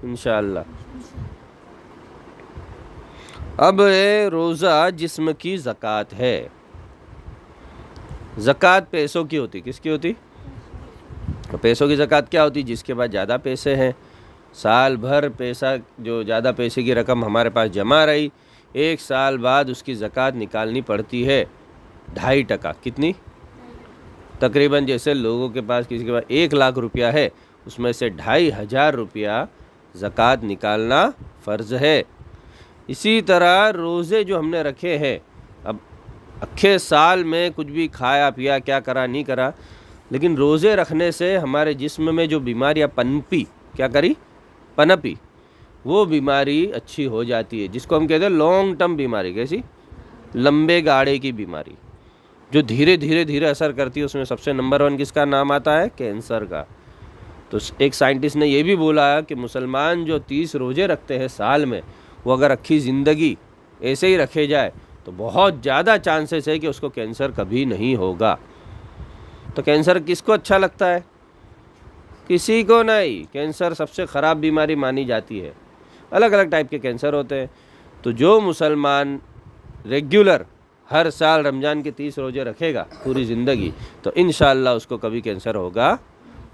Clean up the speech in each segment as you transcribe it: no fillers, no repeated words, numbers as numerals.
इंशाअल्लाह। अब रोज़ा जिस्म की ज़कात है। ज़कात पैसों की होती, किसकी होती? तो पैसों की ज़कात क्या होती? जिसके पास ज़्यादा पैसे हैं, साल भर पैसा, जो ज़्यादा पैसे की रकम हमारे पास जमा रही, 1 साल बाद उसकी ज़कात निकालनी पड़ती है 2.5%। कितनी? तकरीबन जैसे लोगों के पास, किसी के पास 1 लाख रुपया है, उसमें से 2,500 रुपया ज़कात निकालना फ़र्ज़ है। इसी तरह रोज़े जो हमने रखे हैं, अब अक्खे साल में कुछ भी खाया पिया, क्या करा नहीं करा, लेकिन रोज़े रखने से हमारे जिस्म में जो बीमारियाँ पनपी, क्या करी? पनपी, वो बीमारी अच्छी हो जाती है, जिसको हम कहते हैं लॉन्ग टर्म बीमारी। कैसी? लंबे गाड़े की बीमारी, जो धीरे धीरे धीरे असर करती है। उसमें सबसे नंबर 1 किसका नाम आता है? कैंसर का। तो एक साइंटिस्ट ने ये भी बोला कि मुसलमान जो 30 रोज़े रखते हैं साल में, वो अगर अक्खी ज़िंदगी ऐसे ही रखे जाए तो बहुत ज़्यादा चांसेस है कि उसको कैंसर कभी नहीं होगा। तो कैंसर किसको अच्छा लगता है? किसी को नहीं। कैंसर सबसे ख़राब बीमारी मानी जाती है। अलग अलग टाइप के कैंसर होते हैं। तो जो मुसलमान रेगुलर हर साल रमज़ान के 30 रोज़े रखेगा पूरी ज़िंदगी, तो इंशाअल्लाह उसको कभी कैंसर होगा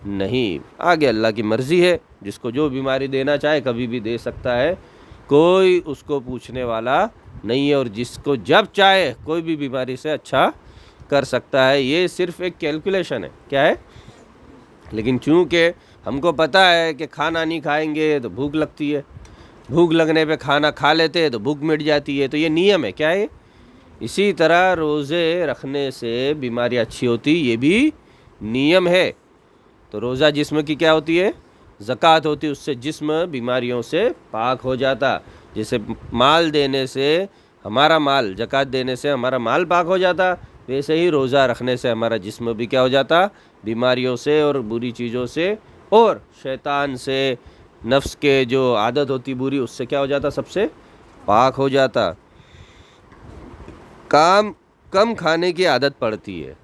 नहीं। आगे अल्लाह की मर्ज़ी है, जिसको जो बीमारी देना चाहे कभी भी दे सकता है, कोई उसको पूछने वाला नहीं है। और जिसको जब चाहे कोई भी बीमारी से अच्छा कर सकता है। ये सिर्फ एक कैलकुलेशन है। क्या है? लेकिन चूँकि हमको पता है कि खाना नहीं खाएंगे तो भूख लगती है, भूख लगने पे खाना खा लेते हैं तो भूख मिट जाती है, तो ये नियम है। क्या है? इसी तरह रोज़े रखने से बीमारियाँ अच्छी होती, ये भी नियम है। तो रोज़ा जिस्म की क्या होती है? ज़कात होती है। उससे जिस्म बीमारियों से पाक हो जाता। जैसे माल देने से हमारा माल, ज़कात देने से हमारा माल पाक हो जाता, वैसे ही रोज़ा रखने से हमारा जिस्म भी क्या हो जाता? बीमारियों से और बुरी चीज़ों से और शैतान से, नफ्स के जो आदत होती बुरी, उससे क्या हो जाता? सबसे पाक हो जाता। काम कम खाने की आदत पड़ती है।